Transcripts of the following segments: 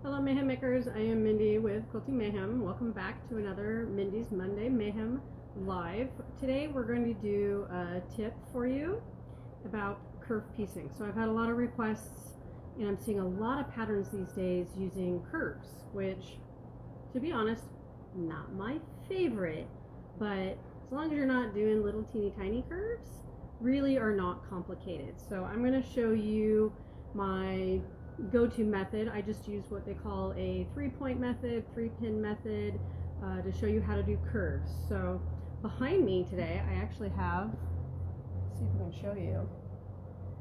Hello Mayhem Makers, I am Mindy with Quilting Mayhem. Welcome back to another Mindy's Monday Mayhem Live. Today we're going to do a tip for you about curve piecing. So I've had a lot of requests and I'm seeing a lot of patterns these days using curves, which, to be honest, not my favorite, but as long as you're not doing little teeny tiny curves, really are not complicated. So I'm going to show you my go-to method. I just use what they call a 3-point method, 3-pin method, to show you how to do curves. So behind me today I actually have, let's see if I can show you,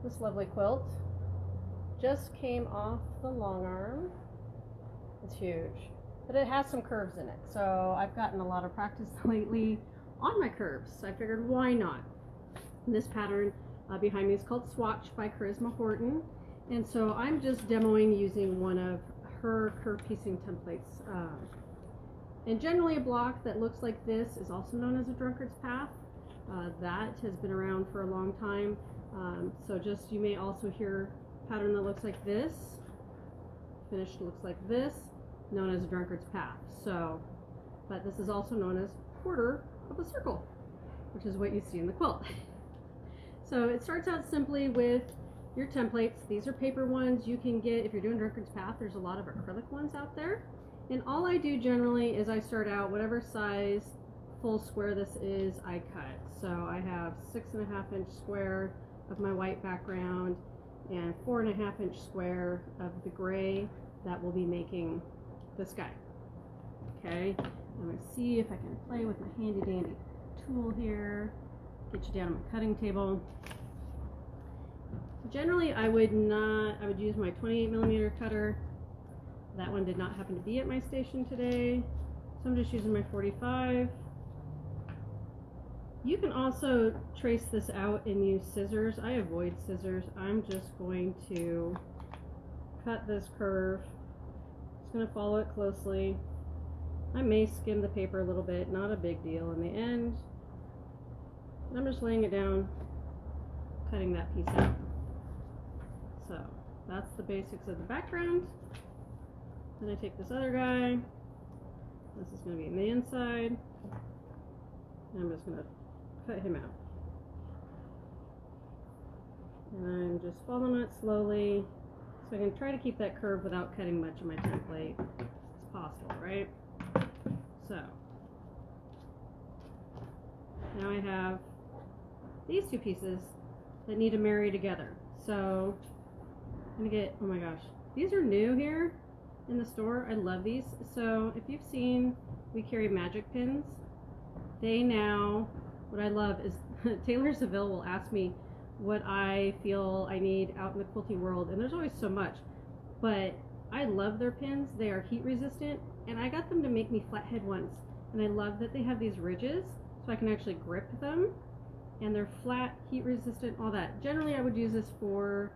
this lovely quilt. Just came off the long arm. It's huge, but it has some curves in it, so I've gotten a lot of practice lately on my curves, so I figured why not. And this pattern behind me is called Swatch by Charisma Horton. And so I'm just demoing using one of her curve piecing templates. And generally a block that looks like this is also known as a drunkard's path. That has been around for a long time. So just, you may also hear a pattern that looks like this, finished looks like this, known as a drunkard's path. So, but this is also known as quarter of a circle, which is what you see in the quilt. So it starts out simply with your templates. These are paper ones you can get if you're doing drunkard's path. There's a lot of acrylic ones out there, and all I do generally is I start out whatever size full square this is, I cut. So I have 6.5-inch square of my white background and 4.5-inch square of the gray that will be making the sky. Okay, I'm going to see if I can play with my handy dandy tool here, get you down on my cutting table. Generally, I would use my 28mm cutter. That one did not happen to be at my station today, so I'm just using my 45. You can also trace this out and use scissors. I avoid scissors. I'm just going to cut this curve. Just going to follow it closely. I may skim the paper a little bit, not a big deal in the end. I'm just laying it down, cutting that piece out. So that's the basics of the background. Then I take this other guy. This is going to be on the inside. And I'm just going to cut him out. And I'm just following it slowly, so I can try to keep that curve without cutting much of my template as possible, right? So now I have these two pieces that need to marry together. So I'm gonna get, oh my gosh, these are new here in the store. I love these. So if you've seen, we carry magic pins. They now, what I love is Taylor Seville will ask me what I feel I need out in the quilting world, and there's always so much, but I love their pins. They are heat resistant, and I got them to make me flathead ones, and I love that they have these ridges so I can actually grip them, and they're flat, heat resistant, all that. Generally I would use this for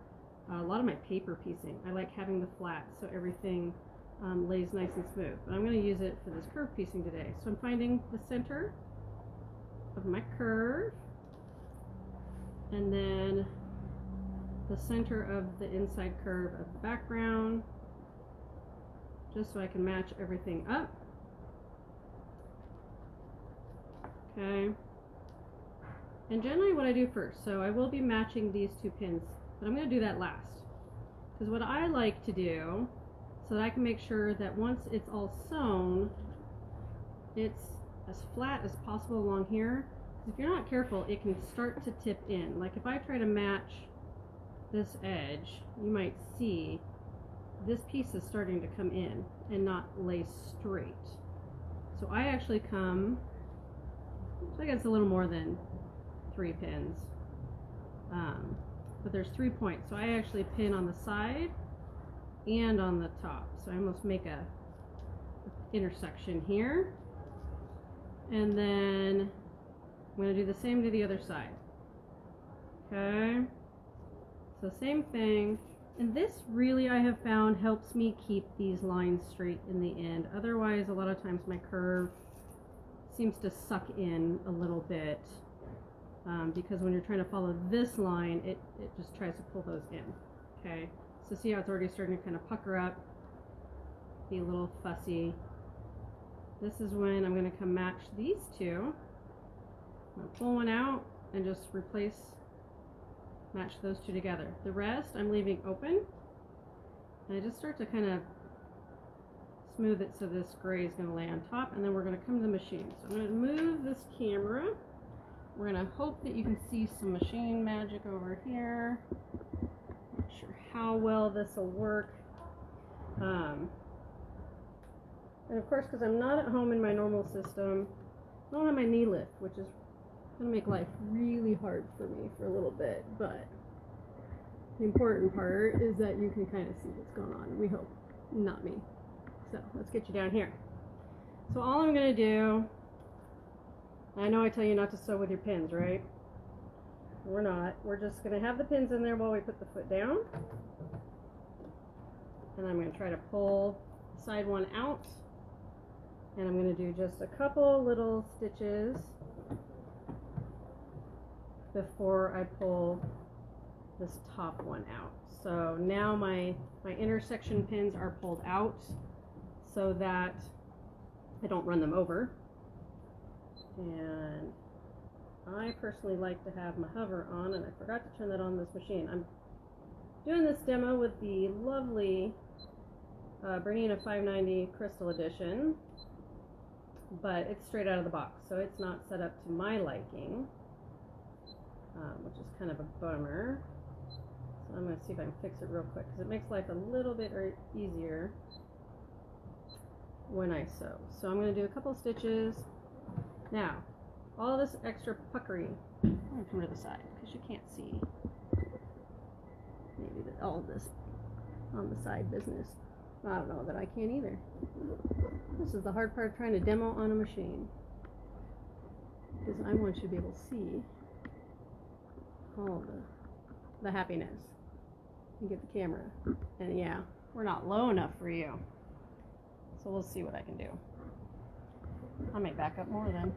a lot of my paper piecing. I like having the flat so everything lays nice and smooth. But I'm going to use it for this curve piecing today. So I'm finding the center of my curve, and then the center of the inside curve of the background, just so I can match everything up. Okay. And generally what I do first, so I will be matching these two pins, but I'm going to do that last, because what I like to do, so that I can make sure that once it's all sewn, it's as flat as possible along here. If you're not careful, it can start to tip in. Like if I try to match this edge, you might see this piece is starting to come in and not lay straight. So I actually come, so I guess a little more than 3 pins, but there's 3 points, so I actually pin on the side and on the top, so I almost make a intersection here, and then I'm going to do the same to the other side. Okay, so same thing, and this really I have found helps me keep these lines straight in the end. Otherwise a lot of times my curve seems to suck in a little bit, because when you're trying to follow this line, it just tries to pull those in. Okay, so see how it's already starting to kind of pucker up. be a little fussy. This is when I'm going to come match these two. I'm going to pull one out and just match those two together. The rest I'm leaving open, and I just start to kind of smooth it so this gray is going to lay on top, and then we're going to come to the machine. So I'm going to move this camera. We're going to hope that you can see some machine magic over here. Not sure how well this will work. And of course, because I'm not at home in my normal system, I don't have my knee lift, which is going to make life really hard for me for a little bit. But the important part is that you can kind of see what's going on. We hope. Not me. So let's get you down here. So all I'm going to do, I know I tell you not to sew with your pins, right? We're not. We're just going to have the pins in there while we put the foot down. And I'm going to try to pull side one out. And I'm going to do just a couple little stitches before I pull this top one out. So now my intersection pins are pulled out so that I don't run them over. And I personally like to have my hover on, and I forgot to turn that on this machine. I'm doing this demo with the lovely Bernina 590 Crystal Edition, but it's straight out of the box, so it's not set up to my liking, which is kind of a bummer. So I'm going to see if I can fix it real quick, because it makes life a little bit easier when I sew. So I'm going to do a couple stitches. Now, all this extra puckery, I'm going to come to the side because you can't see maybe all of this on the side business. I don't know that I can either. This is the hard part of trying to demo on a machine, because I want you to be able to see all the happiness and get the camera. And yeah, we're not low enough for you. So we'll see what I can do. I may back up more then.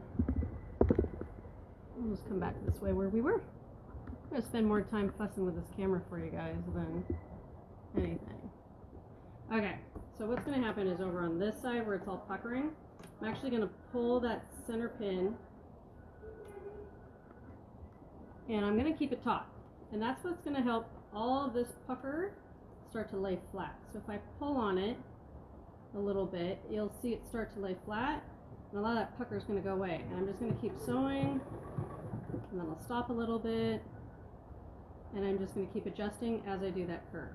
We'll just come back this way where we were. I'm going to spend more time fussing with this camera for you guys than anything. Okay, so what's going to happen is over on this side where it's all puckering, I'm actually going to pull that center pin, and I'm going to keep it taut. And that's what's going to help all of this pucker start to lay flat. So if I pull on it a little bit, you'll see it start to lay flat, and a lot of that pucker is going to go away. And I'm just going to keep sewing, and then I'll stop a little bit, and I'm just going to keep adjusting as I do that curve.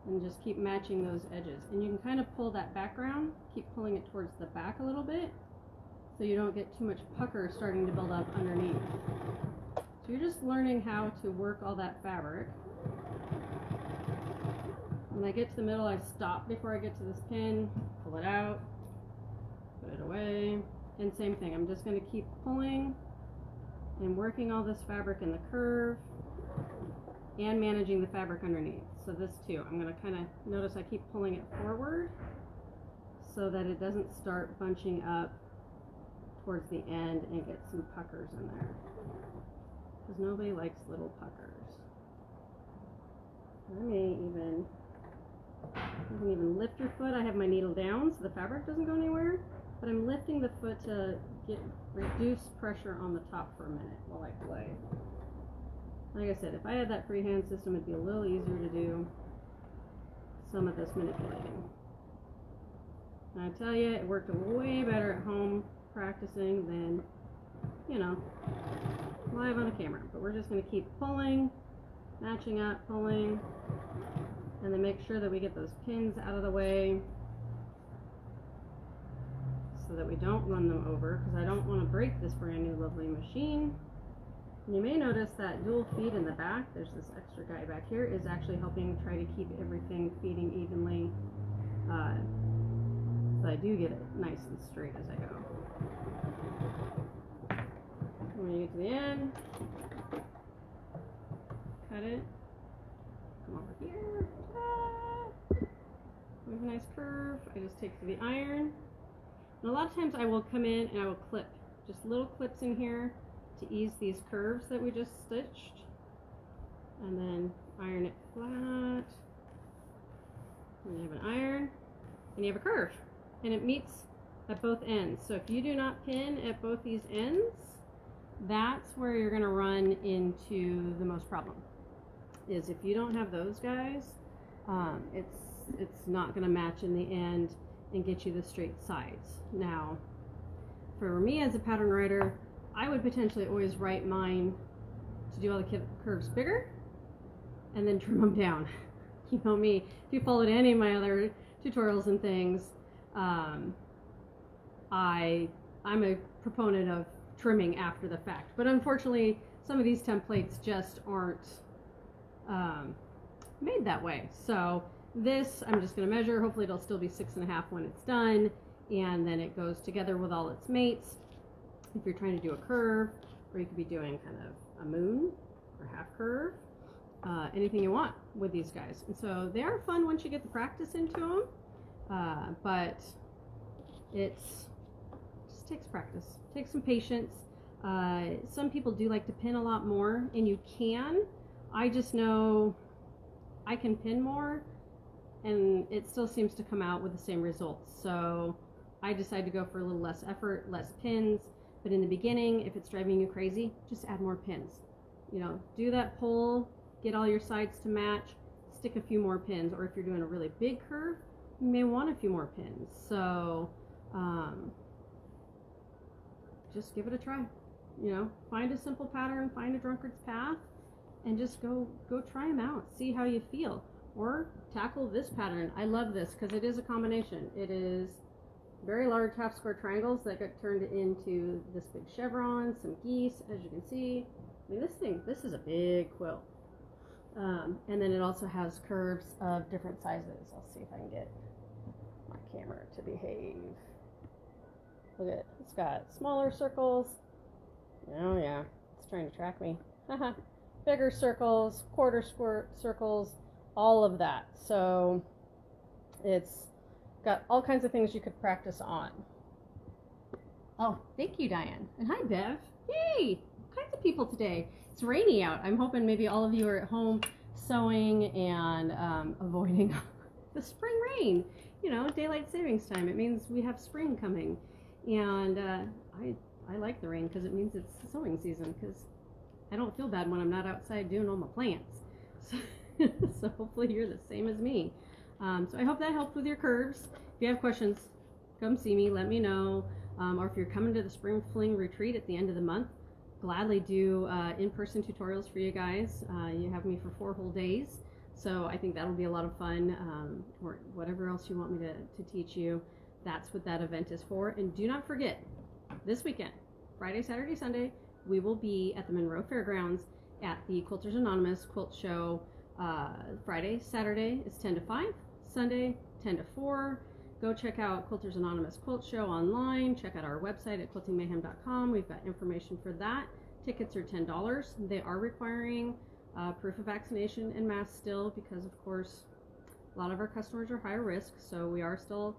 And just keep matching those edges. And you can kind of pull that background, keep pulling it towards the back a little bit, so you don't get too much pucker starting to build up underneath. So you're just learning how to work all that fabric. When I get to the middle, I stop before I get to this pin, pull it out, put it away, and same thing. I'm just going to keep pulling and working all this fabric in the curve and managing the fabric underneath. So this too, I'm going to kind of notice I keep pulling it forward so that it doesn't start bunching up towards the end and get some puckers in there, because nobody likes little puckers. I can even lift your foot. I have my needle down so the fabric doesn't go anywhere, but I'm lifting the foot to reduce pressure on the top for a minute while I play. Like I said, if I had that freehand system, it'd be a little easier to do some of this manipulating. And I tell you, it worked way better at home practicing than, you know, live on a camera. But we're just going to keep pulling, matching up, pulling, and then make sure that we get those pins out of the way so that we don't run them over, because I don't want to break this brand new lovely machine. And you may notice that dual feed in the back, there's this extra guy back here, is actually helping try to keep everything feeding evenly, so I do get it nice and straight as I go. When you get to the end, cut it, come over here, with a nice curve. I just take to the iron, and a lot of times I will come in and I will clip, just little clips in here to ease these curves that we just stitched, and then iron it flat. And you have an iron, and you have a curve, and it meets at both ends. So if you do not pin at both these ends, that's where you're going to run into the most problem. Is if you don't have those guys, it's not going to match in the end and get you the straight sides. Now, for me as a pattern writer, I would potentially always write mine to do all the curves bigger and then trim them down. You know me, if you followed any of my other tutorials and things, I'm a proponent of trimming after the fact. But unfortunately, some of these templates just aren't made that way. So this, I'm just going to measure. Hopefully it'll still be 6.5 when it's done, and then it goes together with all its mates. If you're trying to do a curve, or you could be doing kind of a moon or half curve, anything you want with these guys. And so they are fun once you get the practice into them, but it just takes practice, takes some patience. Some people do like to pin a lot more, and you can. I just know I can pin more, and it still seems to come out with the same results. So I decided to go for a little less effort, less pins. But in the beginning, if it's driving you crazy, just add more pins. You know, do that pull, get all your sides to match, stick a few more pins. Or if you're doing a really big curve, you may want a few more pins. So just give it a try. You know, find a simple pattern, find a drunkard's path, and just go try them out. See how you feel. Or tackle this pattern. I love this because it is a combination. It is very large half square triangles that get turned into this big chevron, some geese, as you can see. I mean, this is a big quilt. And then it also has curves of different sizes. I'll see if I can get my camera to behave. Look at it. It's got smaller circles. Oh yeah, it's trying to track me. Bigger circles, quarter square circles, all of that. So it's got all kinds of things you could practice on. Oh, thank you, Diane. And hi, Bev. Yay! All kinds of people today. It's rainy out. I'm hoping maybe all of you are at home sewing and avoiding the spring rain. You know, daylight savings time. It means we have spring coming. And I like the rain because it means it's sewing season, because I don't feel bad when I'm not outside doing all my plants. So hopefully you're the same as me. So I hope that helped with your curves. If you have questions, come see me, let me know. Or if you're coming to the Spring Fling retreat at the end of the month, gladly do in-person tutorials for you guys. You have me for 4 whole days, so I think that'll be a lot of fun. Or whatever else you want me to teach you, that's what that event is for. And do not forget, this weekend, Friday, Saturday, Sunday, we will be at the Monroe Fairgrounds at the Quilters Anonymous Quilt Show. Friday, Saturday is 10 to 5, Sunday 10 to 4. Go check out Quilters Anonymous Quilt Show online. Check out our website at quiltingmayhem.com. We've got information for that. Tickets are $10. They are requiring proof of vaccination and mask still, because of course a lot of our customers are higher risk, so we are still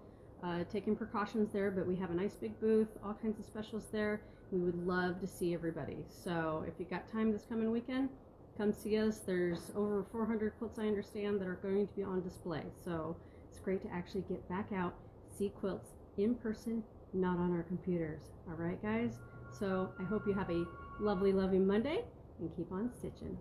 taking precautions there, but we have a nice big booth, all kinds of specials there. We would love to see everybody. So if you got time this coming weekend, come see us. There's over 400 quilts, I understand, that are going to be on display. So it's great to actually get back out, see quilts in person, not on our computers. All right, guys? So I hope you have a lovely, lovely Monday, and keep on stitching.